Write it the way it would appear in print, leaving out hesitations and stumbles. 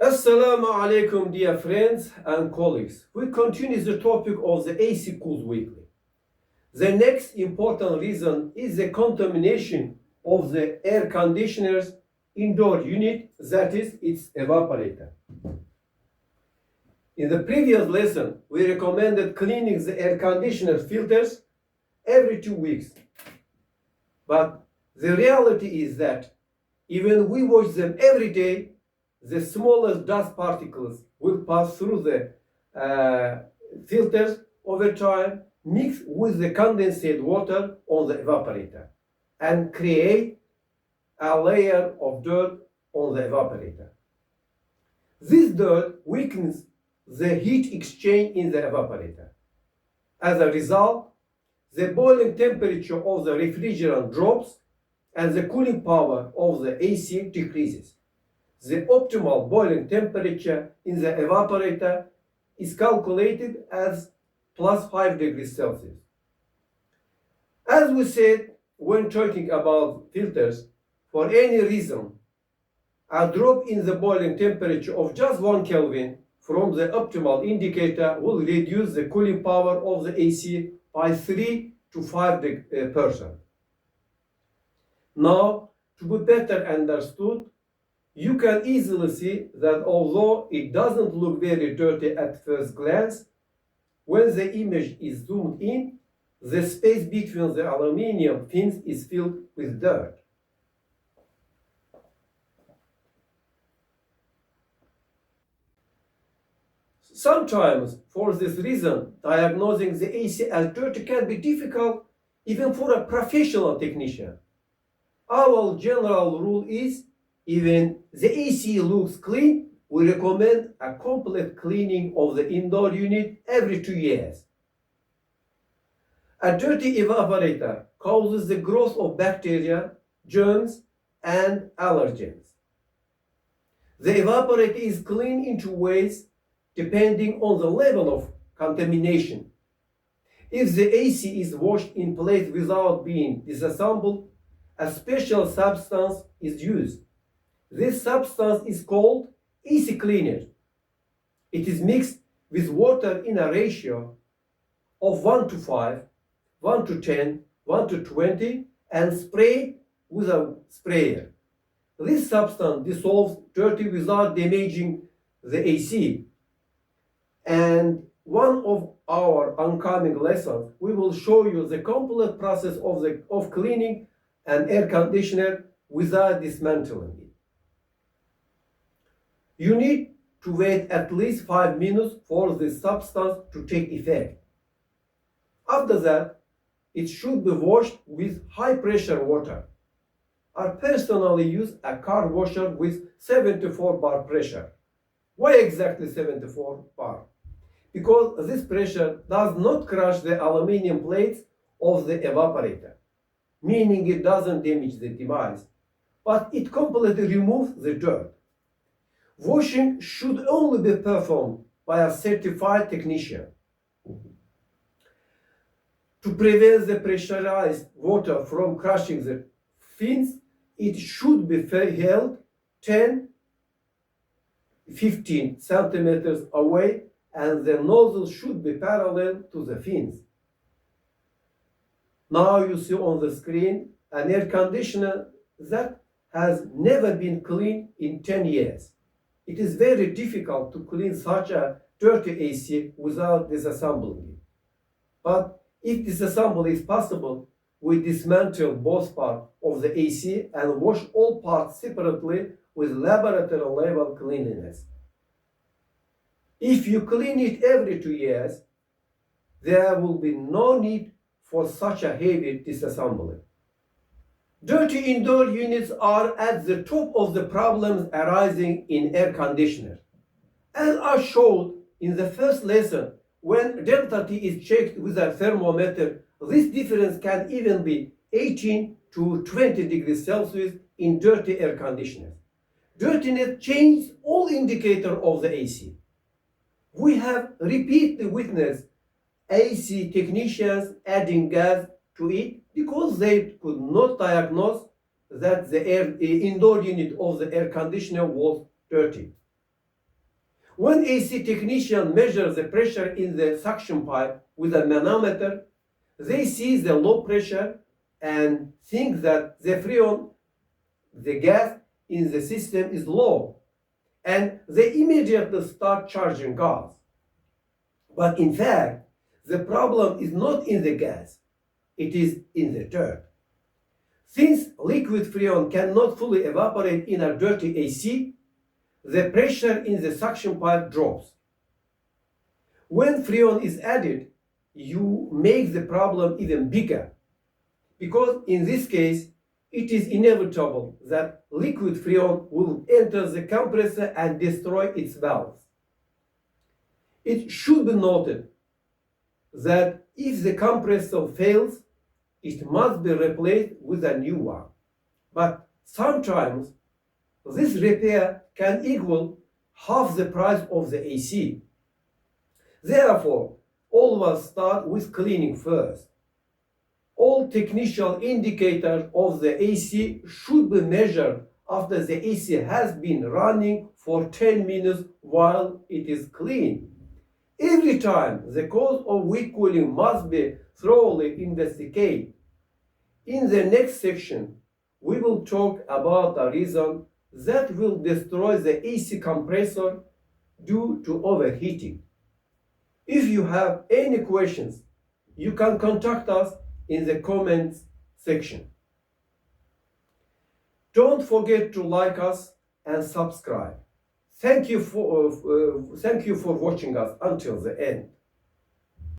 Assalamu alaikum, dear friends and colleagues. We continue the topic of the AC cools weekly. The next important reason is the contamination of the air conditioner's indoor unit, that is, its evaporator. In the previous lesson, we recommended cleaning the air conditioner filters every 2 weeks. But the reality is that even we wash them every day, the smallest dust particles will pass through the filters over time, mix with the condensate water on the evaporator, and create a layer of dirt on the evaporator. This dirt weakens the heat exchange in the evaporator. As a result, the boiling temperature of the refrigerant drops and the cooling power of the AC decreases. The optimal boiling temperature in the evaporator is calculated as plus 5 degrees Celsius. As we said when talking about filters, for any reason, a drop in the boiling temperature of just 1 Kelvin from the optimal indicator will reduce the cooling power of the AC by 3 to 5%. Now, to be better understood, you can easily see that although it doesn't look very dirty at first glance, when the image is zoomed in, the space between the aluminum fins is filled with dirt. Sometimes, for this reason, diagnosing the AC as dirty can be difficult even for a professional technician. Our general rule is, even the AC looks clean, we recommend a complete cleaning of the indoor unit every 2 years. A dirty evaporator causes the growth of bacteria, germs, and allergens. The evaporator is cleaned in 2 ways depending on the level of contamination. If the AC is washed in place without being disassembled, a special substance is used. This substance is called AC cleaner. It is mixed with water in a ratio of 1 to 5, 1 to 10, 1 to 20, and sprayed with a sprayer. This substance dissolves dirty without damaging the AC. And one of our oncoming lessons, we will show you the complete process of cleaning an air conditioner without dismantling it. You need to wait at least 5 minutes for the substance to take effect. After that, it should be washed with high pressure water. I personally use a car washer with 74 bar pressure. Why exactly 74 bar? Because this pressure does not crush the aluminum plates of the evaporator, meaning it doesn't damage the device, but it completely removes the dirt. Washing should only be performed by a certified technician. To prevent the pressurized water from crushing the fins, it should be held 10-15 centimeters away, and the nozzle should be parallel to the fins. Now you see on the screen an air conditioner that has never been cleaned in 10 years. It is very difficult to clean such a dirty AC without disassembling it. But if disassembly is possible, we dismantle both parts of the AC and wash all parts separately with laboratory level cleanliness. If you clean it every 2 years, there will be no need for such a heavy disassembly. Dirty indoor units are at the top of the problems arising in air conditioners. As I showed in the first lesson, when delta T is checked with a thermometer, this difference can even be 18 to 20 degrees Celsius in dirty air conditioners. Dirtiness changes all indicators of the AC. We have repeatedly witnessed AC technicians adding gas to it because they could not diagnose that the indoor unit of the air conditioner was dirty. When AC technician measures the pressure in the suction pipe with a manometer, they see the low pressure and think that the freon, the gas in the system, is low, and they immediately start charging gas. But in fact, the problem is not in the gas, it is in the dirt. Since liquid freon cannot fully evaporate in a dirty AC, the pressure in the suction pipe drops. When freon is added, you make the problem even bigger, because in this case, it is inevitable that liquid freon will enter the compressor and destroy its valves. It should be noted that if the compressor fails, it must be replaced with a new one. But sometimes this repair can equal half the price of the AC. Therefore, always start with cleaning first. All technical indicators of the AC should be measured after the AC has been running for 10 minutes while it is clean. Every time, the cause of weak cooling must be thoroughly investigated. In the next section, we will talk about a reason that will destroy the AC compressor due to overheating. If you have any questions, you can contact us in the comments section. Don't forget to like us and subscribe. Thank you for watching us until the end.